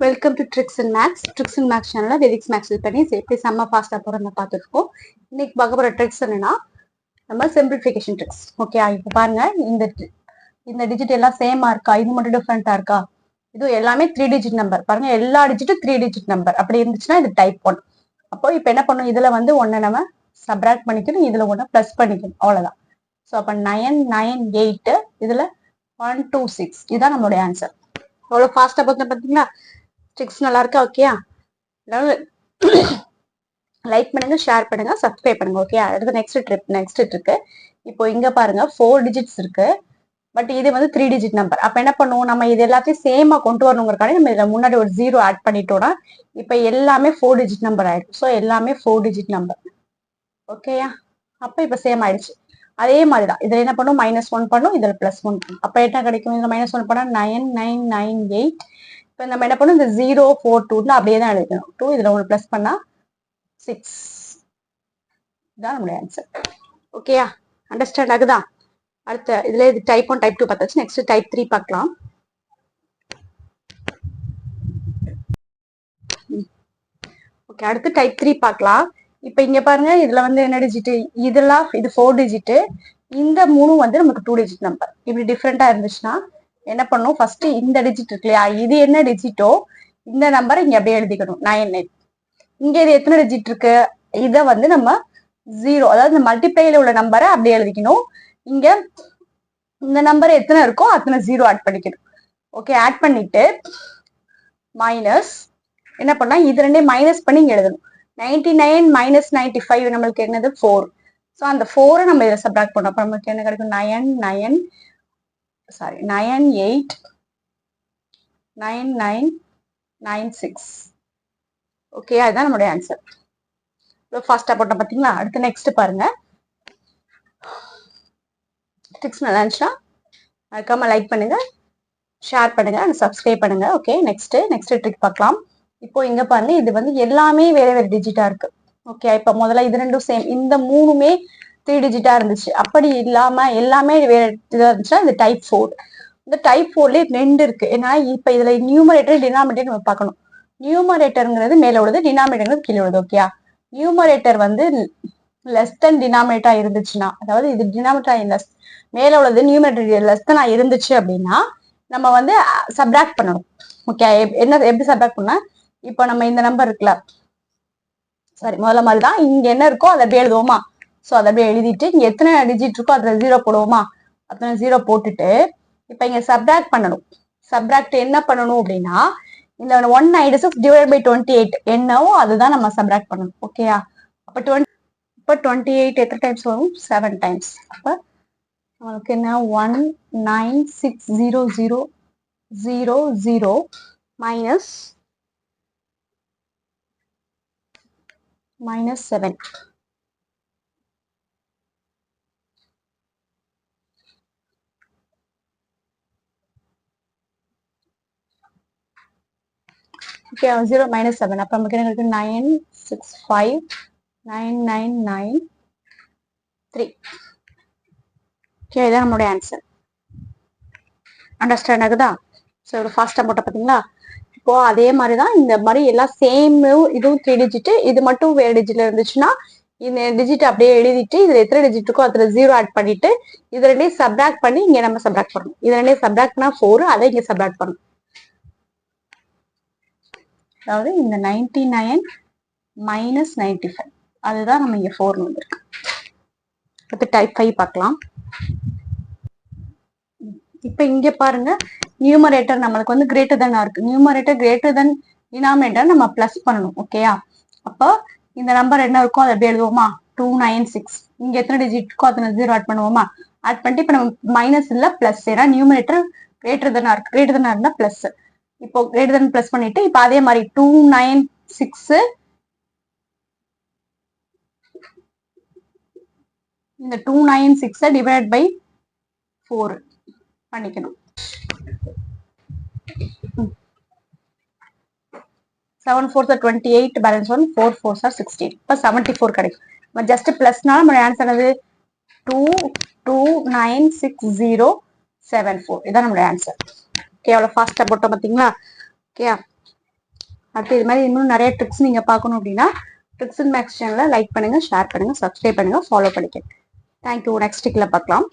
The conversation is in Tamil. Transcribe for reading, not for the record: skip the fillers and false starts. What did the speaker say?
Welcome to tricks and maths. Tricks and maths சேனல்ல வெதிக்ஸ் மேக்ஸ் பண்ணி எப்படி செம்ம ஃபாஸ்டா போறத பார்த்துருக்கோம். இன்னைக்கு பார்க்க போற ட்ரிக்ஸ் என்னன்னா நம்ம சிம்பிளிஃபிகேஷன் ட்ரிக்ஸ். ஓகே, இப்போ பாருங்க, இந்த டிஜிட் எல்லாம் சேமா இருக்கா, இது மட்டும் டிஃப்ரெண்டா இருக்கா? இது எல்லாமே 3 டிஜிட் நம்பர். பாருங்க, எல்லா டிஜிட்டும் 3 டிஜிட் நம்பர். அப்படி இருந்துச்சுன்னா இது டைப் 1. அப்போ இப்போ என்ன பண்ணும், இதுல வந்து ஒன்னு நம்ம சப்ராக்ட் பண்ணிக்கணும், இதுல ஒன்னு பிளஸ் பண்ணிக்கணும், அவ்வளவுதான். ஸோ அப்ப 9 9 8 இதுல 1 2 6 இதுதான் நம்மளுடைய ஆன்சர். எவ்வளவு ஃபாஸ்டா பார்த்தீங்களா? ட்ரிக்ஸ் நல்லா இருக்கா? ஓகேயா? லைக் பண்ணுங்க, ஷேர் பண்ணுங்க, சப்ஸ்கிரைப் பண்ணுங்க. ஓகே, அடுத்து நெக்ஸ்ட் இருக்கு. இப்போ இங்க பாருங்க 4 டிஜிட்ஸ் இருக்கு. பட் இது வந்து 3 டிஜிட் நம்பர். அப்ப என்ன பண்ணுவோம், நம்ம இது எல்லாத்தையும் சேமா கொண்டு வரணுங்கிறக்காக நம்ம இதுல முன்னாடி ஒரு 0 ஆட் பண்ணிட்டோம்னா இப்ப எல்லாமே 4 டிஜிட் நம்பர் ஆயிடும். ஸோ எல்லாமே 4 டிஜிட் நம்பர். ஓகேயா? அப்ப இப்ப சேம் ஆயிடுச்சு. அதே மாதிரிதான் இதுல என்ன பண்ணும், -1 பண்ணும், இதுல +1 பண்ணும். அப்ப என்ன கிடைக்கும், இதுல -1 பண்ணா 9 9 9 8. இப்போ நம்ம என்ன பண்ணணும், இந்த 0 4 2 அப்படியே தான் எழுதணும். 2 இதுல ஒன்று பிளஸ் பண்ணா 6. இதான் நம்மளுடைய ஆன்சர். ஓகேயா? அண்டர்ஸ்டாண்ட் ஆகுதா? அடுத்த இதுல இது டைப் 1 டைப் 2 பார்த்தாச்சு. நெக்ஸ்ட் டைப் 3 பார்க்கலாம். ஓகே, அடுத்து டைப் 3 பார்க்கலாம். இப்ப இங்க பாருங்க, இதுல வந்து என்ன டிஜிட், இதெல்லாம் இது 4 டிஜிட், இந்த 3 வந்து நமக்கு 2 டிஜிட் நம்பர். இப்படி டிஃப்ரெண்டா இருந்துச்சுன்னா என்ன பண்ணும், ஃபர்ஸ்ட் இந்த டிஜிட் இருக்கு இல்லையா, இது என்ன டிஜிட்டோ இந்த நம்பரை இங்க அப்படியே எழுதிக்கணும், 9 9. இங்க இது எத்தனை டிஜிட் இருக்கு, இத வந்து நம்ம 0, அதாவது இந்த மல்டிப்ளைல உள்ள நம்பரை அப்படியே எழுதிக்கணும். இங்க இந்த நம்பர் எத்தனை இருக்கோ அத்தனை 0 ஆட் பண்ணிக்கணும். ஓகே, ஆட் பண்ணிட்டு மைனஸ் என்ன பண்ணா இது ரெண்டே மைனஸ் பண்ணி இங்க எழுதணும். 99 - 95 நம்மளுக்கு என்னது 4. ஸோ அந்த 4 நம்ம இதை சப்ராக்ட் பண்ணோம். அப்ப நமக்கு என்ன கிடைக்கும், 9 8 9 9 9 6. ஓகே, அதுதான் நம்மளுடைய ஆன்சர். ஃபாஸ்டா போட்டோம் பாத்தீங்களா? அடுத்து நெக்ஸ்ட் பாருங்க. ட்ரிக்ஸ் நல்லா இருந்துச்சுன்னா மறக்காம லைக் பண்ணுங்க, ஷேர் பண்ணுங்க, சப்ஸ்கிரைப் பண்ணுங்க. ஓகே, நெக்ஸ்ட் ட்ரிக் பார்க்கலாம். இப்போ இங்க பாருங்க, இது வந்து எல்லாமே வேற வேற டிஜிட்டா இருக்கு. ஓகே, இப்ப முதல்ல இது ரெண்டும் சேம், இந்த 3மே 3 டிஜிட்டா இருந்துச்சு. அப்படி இல்லாம எல்லாமே வேற இதா இருந்துச்சுன்னா இது டைப் 4. இந்த டைப் 4லயே 2 இருக்கு. ஏன்னா இப்ப இதுல நியூமரேட்டர் டினாமினேட்டர் நம்ம பார்க்கணும். நியூமரேட்டருங்கிறது மேல உள்ளது, டினாமினேட்டர் கீழே உள்ளது. ஓகேயா? நியூமரேட்டர் வந்து லெஸ் தென் டினாமினேட்டரா இருந்துச்சுன்னா, அதாவது இது டினாமினேட்டர் மேல உள்ளது நியூமரேட்டர் லெஸ் தென் இருந்துச்சு அப்படின்னா நம்ம வந்து சப்ராக்ட் பண்ணணும். ஓகே, எப்படி சப்ராக்ட் பண்ணா, இப்போ நம்ம இந்த நம்பர் இருக்குல்ல, சாரி முதல்ல மாதிரிதான் இங்க என்ன இருக்கோ அதை அப்படியே எழுதுவோமா. ஸோ அதை அப்படியே எழுதிட்டு இங்க எத்தனை டிஜிட் இருக்கோ அதுல 0 போடுவோமா. அத்தனை 0 போட்டுட்டு இப்ப இங்க சப்ராக்ட் பண்ணணும். சப்ராக்ட் என்ன பண்ணணும் அப்படின்னா, இந்த 196 டிவைட் பை 28 என்னவோ அதுதான் நம்ம சப்ராக்ட் பண்ணணும். ஓகேயா? அப்ப 28 எத்தனை டைம்ஸ் வரும், 7 டைம்ஸ். அப்ப நமக்கு என்ன, 1960000 minus 7. Okay, 0 minus 7. அப்ப நமக்கு என்ன இருக்கு, 96599993. ஓகே, இதான் நம்மளுடைய ஆன்சர். அண்டர்ஸ்டாண்ட் ஆகுதா? ஸோ இவ்வளோ ஃபாஸ்டா போட்ட பாத்தீங்களா? இப்போ அதே மாதிரிதான் இந்த மாதிரி எல்லாம் சேம், இதுவும் 3 டிஜிட், இது மட்டும் வேற டிஜிட்ல இருந்துச்சுன்னா இந்த டிஜிட் அப்படியே எழுதிட்டு இதுல எத்தனை டிஜிட் இருக்கோ அதுல 0 ஆட் பண்ணிட்டு இது ரெண்டையும் சப்ராக்ட் பண்ணி இங்க நம்ம சப்ராக்ட் பண்ணணும். இது ரெண்டையும் சப்ராக்ட் பண்ணா 4, அதை இங்க சப்ராக்ட் பண்ணணும். அதாவது இந்த 99 - 95 அதுதான் நம்ம இங்க 4 வந்துருக்கு. அடுத்து டைப் 5 பார்க்கலாம். இப்ப இங்க பாருங்க, நியூமரேட்டர் நம்மளுக்கு வந்து கிரேட்டர் தென் இருக்கு. நியூமரேட்டர் கிரேட்டர் தென் டினாமினேட்டர் நம்ம பிளஸ் பண்ணணும். ஓகேயா? அப்போ இந்த நம்பர் என்ன இருக்கோ அதை அப்படியே எழுதுவோமா, 296. இங்க எத்தனை டிஜிட் இருக்கோ அத்தனை 0 ஆட் பண்ணுவோமா. ஆட் பண்ணிட்டு இப்ப நம்ம மைனஸ் இல்ல பிளஸ், ஏன்னா நியூமரேட்டர் கிரேட்டர் தென் இருக்கு. கிரேட்டர் தென் இருந்தா பிளஸ். இப்போ கிரேட்டர் தென் பிளஸ் பண்ணிட்டு இப்ப அதே மாதிரி 296 இந்த 296 டிவைட் பை 4 பண்ணிக்கணும். 7 4s are 28, balance 1, 4 4s are 16. இப்போ 74 கிடைக்கும். நம்ம ஜஸ்ட் பிளஸ்னால நம்ம ஆன்சர் என்னது, 2296074. இதான் நம்மளுடைய ஆன்சர். ஓகே, அவ்வளோ ஃபாஸ்டா போட்டோம் பார்த்தீங்களா? ஓகே, அடுத்து இது மாதிரி இன்னும் நிறைய ட்ரிக்ஸ் நீங்கள் பார்க்கணும் அப்படின்னா ட்ரிக்ஸ் அண்ட் மேக்ஸ் சேனலை லைக் பண்ணுங்கள், ஷேர் பண்ணுங்கள், சப்ஸ்கிரைப் பண்ணுங்கள், ஃபாலோ பண்ணிக்கங்க. தேங்க்யூ. நெக்ஸ்ட் வீக்கில் பார்க்கலாம்.